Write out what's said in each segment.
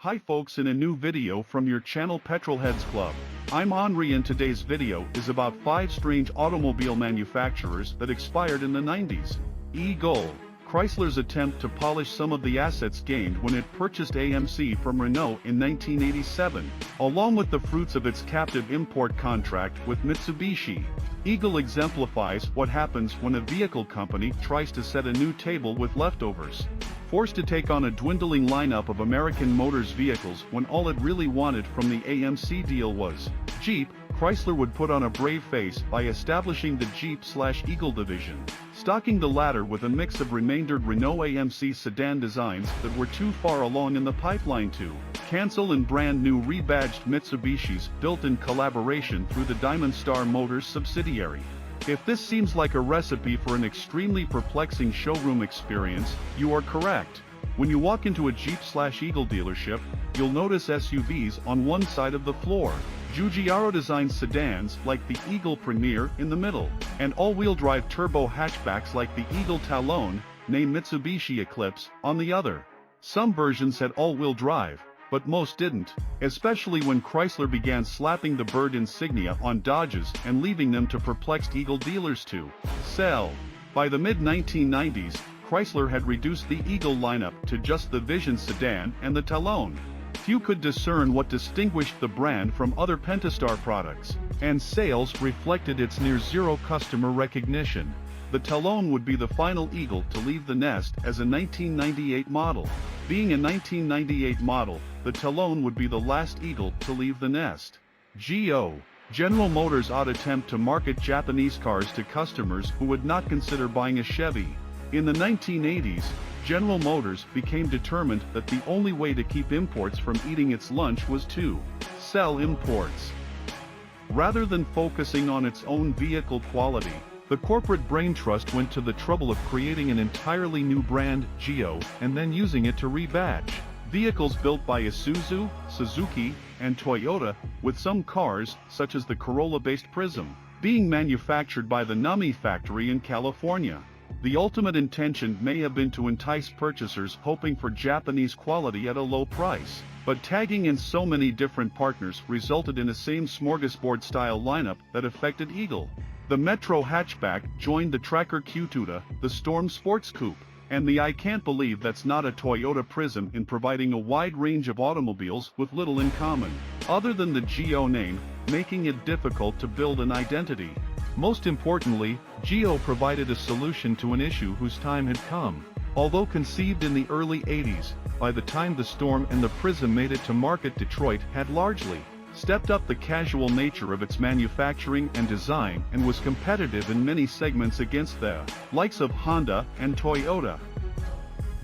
Hi folks, in a new video from your channel Petrolheads Club. I'm Henri and today's video is about 5 strange automobile manufacturers that expired in the 90s. Eagle. Chrysler's attempt to polish some of the assets gained when it purchased AMC from Renault in 1987, along with the fruits of its captive import contract with Mitsubishi. Eagle exemplifies what happens when a vehicle company tries to set a new table with leftovers. Forced to take on a dwindling lineup of American Motors vehicles when all it really wanted from the AMC deal was Jeep, Chrysler would put on a brave face by establishing the Jeep/Eagle division, stocking the latter with a mix of remaindered Renault AMC sedan designs that were too far along in the pipeline to cancel and brand new rebadged Mitsubishis built in collaboration through the Diamond Star Motors subsidiary. If this seems like a recipe for an extremely perplexing showroom experience, you are correct. When you walk into a Jeep/Eagle dealership, you'll notice SUVs on one side of the floor, Giugiaro-designed sedans like the Eagle Premier in the middle, and all-wheel drive turbo hatchbacks like the Eagle Talon, named Mitsubishi Eclipse, on the other. Some versions had all-wheel drive, but most didn't, especially when Chrysler began slapping the bird insignia on Dodges and leaving them to perplexed Eagle dealers to sell. By the mid-1990s, Chrysler had reduced the Eagle lineup to just the Vision sedan and the Talon. Few could discern what distinguished the brand from other Pentastar products, and sales reflected its near-zero customer recognition. The Talon would be the final Eagle to leave the nest as a 1998 model. Being a 1998 model, the Talon would be the last Eagle to leave the nest. GO. General Motors' odd attempt to market Japanese cars to customers who would not consider buying a Chevy. In the 1980s, General Motors became determined that the only way to keep imports from eating its lunch was to sell imports. Rather than focusing on its own vehicle quality, the corporate brain trust went to the trouble of creating an entirely new brand, GO, and then using it to rebadge vehicles built by Isuzu, Suzuki, and Toyota, with some cars, such as the Corolla-based Prism, being manufactured by the Nami factory in California. The ultimate intention may have been to entice purchasers hoping for Japanese quality at a low price, but tagging in so many different partners resulted in a same smorgasbord-style lineup that affected Eagle. The Metro hatchback joined the Tracker Q2, the Storm Sports Coupe, and the I Can't Believe That's Not a Toyota Prism in providing a wide range of automobiles with little in common, other than the GO name, making it difficult to build an identity. Most importantly, GO provided a solution to an issue whose time had come. Although conceived in the early 80s, by the time the Storm and the Prism made it to market, Detroit had largely stepped up the casual nature of its manufacturing and design and was competitive in many segments against the likes of Honda and Toyota.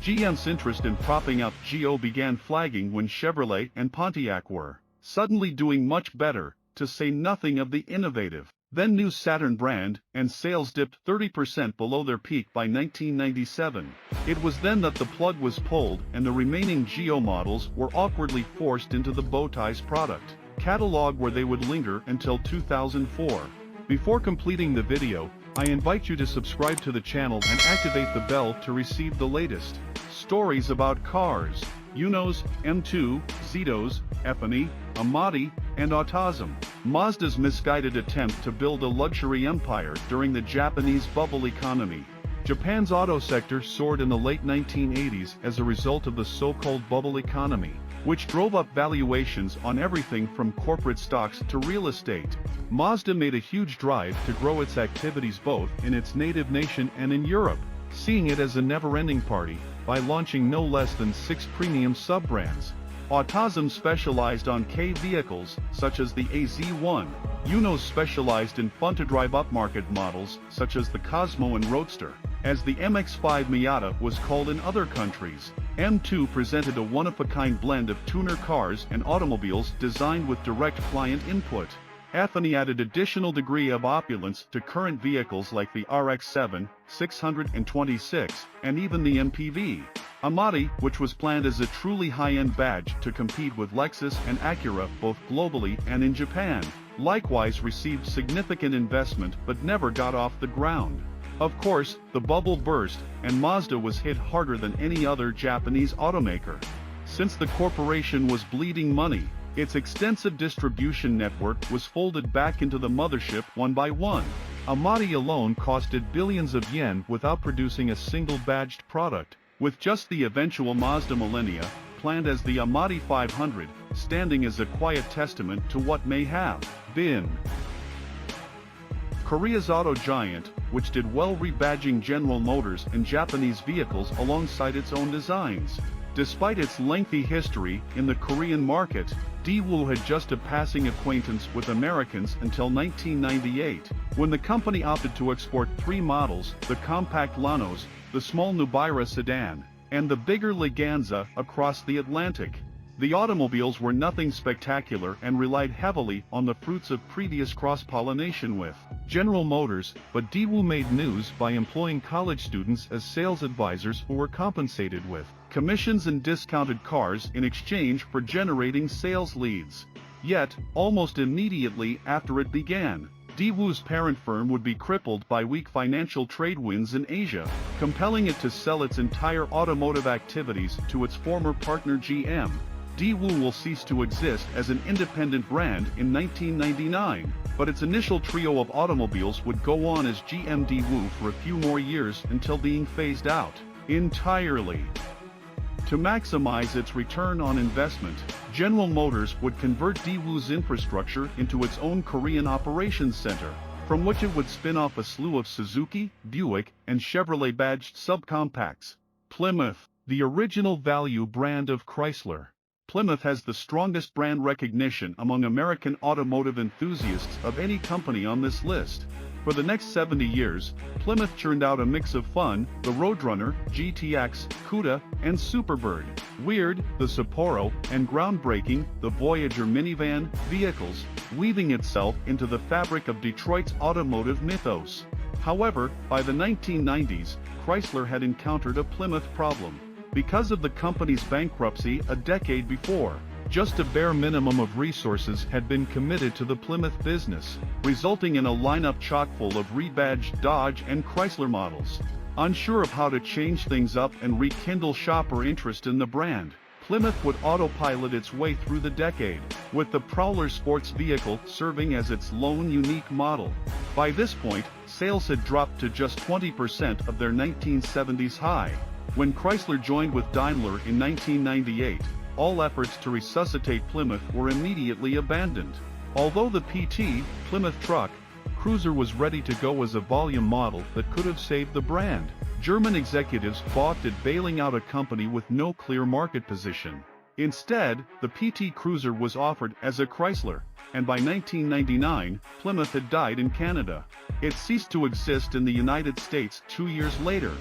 GM's interest in propping up GO began flagging when Chevrolet and Pontiac were suddenly doing much better, to say nothing of the innovative, then new Saturn brand, and sales dipped 30% below their peak by 1997. It was then that the plug was pulled and the remaining GO models were awkwardly forced into the Bowties product catalog, where they would linger until 2004. Before completing the video, I invite you to subscribe to the channel and activate the bell to receive the latest stories about cars, Unos, M2, Zetos, Epony, Amati, and Autasm. Mazda's misguided attempt to build a luxury empire during the Japanese bubble economy. Japan's auto sector soared in the late 1980s as a result of the so-called bubble economy, which drove up valuations on everything from corporate stocks to real estate. Mazda made a huge drive to grow its activities both in its native nation and in Europe, seeing it as a never-ending party, by launching no less than 6 premium sub-brands. Autasm specialized on K vehicles, such as the AZ1. Unos specialized in fun-to-drive upmarket models, such as the Cosmo and Roadster, as the MX-5 Miata was called in other countries. M2 presented a one-of-a-kind blend of tuner cars and automobiles designed with direct client input. Epony added additional degree of opulence to current vehicles like the RX-7, 626, and even the MPV. Amati, which was planned as a truly high-end badge to compete with Lexus and Acura both globally and in Japan, likewise received significant investment but never got off the ground. Of course, the bubble burst, and Mazda was hit harder than any other Japanese automaker. Since the corporation was bleeding money, its extensive distribution network was folded back into the mothership one by one. Amati alone costed billions of yen without producing a single badged product, with just the eventual Mazda Millennia, planned as the Amati 500, standing as a quiet testament to what may have been. Korea's auto giant, which did well rebadging General Motors and Japanese vehicles alongside its own designs. Despite its lengthy history in the Korean market, Daewoo had just a passing acquaintance with Americans until 1998, when the company opted to export three models, the compact Lanos, the small Nubira sedan, and the bigger Leganza, across the Atlantic. The automobiles were nothing spectacular and relied heavily on the fruits of previous cross-pollination with General Motors, but Daewoo made news by employing college students as sales advisors who were compensated with commissions and discounted cars in exchange for generating sales leads. Yet, almost immediately after it began, Daewoo's parent firm would be crippled by weak financial trade winds in Asia, compelling it to sell its entire automotive activities to its former partner GM. Daewoo will cease to exist as an independent brand in 1999, but its initial trio of automobiles would go on as GM Daewoo for a few more years until being phased out entirely. To maximize its return on investment, General Motors would convert Daewoo's infrastructure into its own Korean operations center, from which it would spin off a slew of Suzuki, Buick, and Chevrolet badged subcompacts. Plymouth, the original value brand of Chrysler. Plymouth has the strongest brand recognition among American automotive enthusiasts of any company on this list. For the next 70 years, Plymouth churned out a mix of fun, the Roadrunner, GTX, Cuda, and Superbird, weird, the Sapporo, and groundbreaking, the Voyager minivan, vehicles, weaving itself into the fabric of Detroit's automotive mythos. However, by the 1990s, Chrysler had encountered a Plymouth problem. Because of the company's bankruptcy a decade before, just a bare minimum of resources had been committed to the Plymouth business, resulting in a lineup chock full of rebadged Dodge and Chrysler models. Unsure of how to change things up and rekindle shopper interest in the brand, Plymouth would autopilot its way through the decade, with the Prowler sports vehicle serving as its lone unique model. By this point, sales had dropped to just 20% of their 1970s high. When Chrysler joined with Daimler in 1998, all efforts to resuscitate Plymouth were immediately abandoned. Although the PT, Plymouth Truck, Cruiser was ready to go as a volume model that could have saved the brand, German executives balked at bailing out a company with no clear market position. Instead, the PT Cruiser was offered as a Chrysler, and by 1999, Plymouth had died in Canada. It ceased to exist in the United States 2 years later.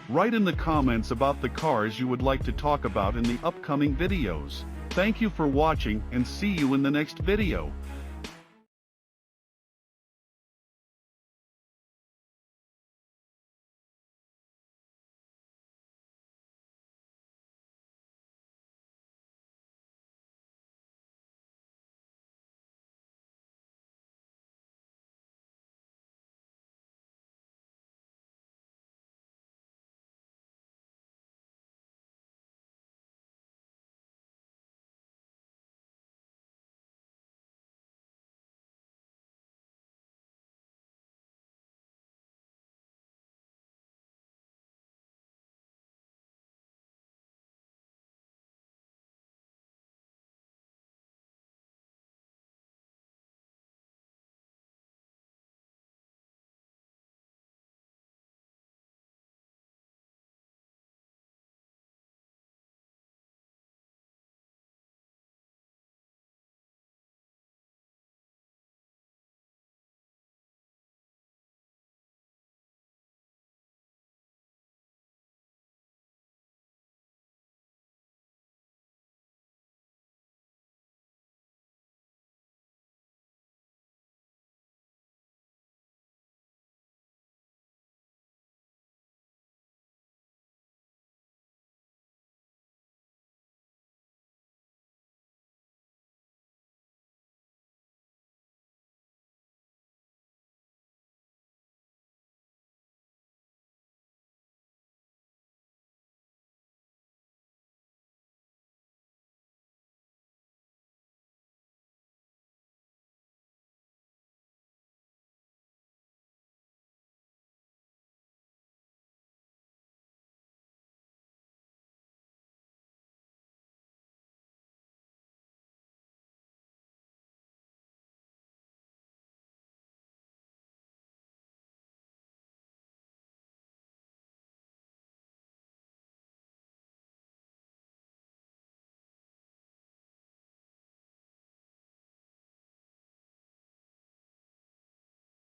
Write in the comments about the cars you would like to talk about in the upcoming videos. Thank you for watching and see you in the next video.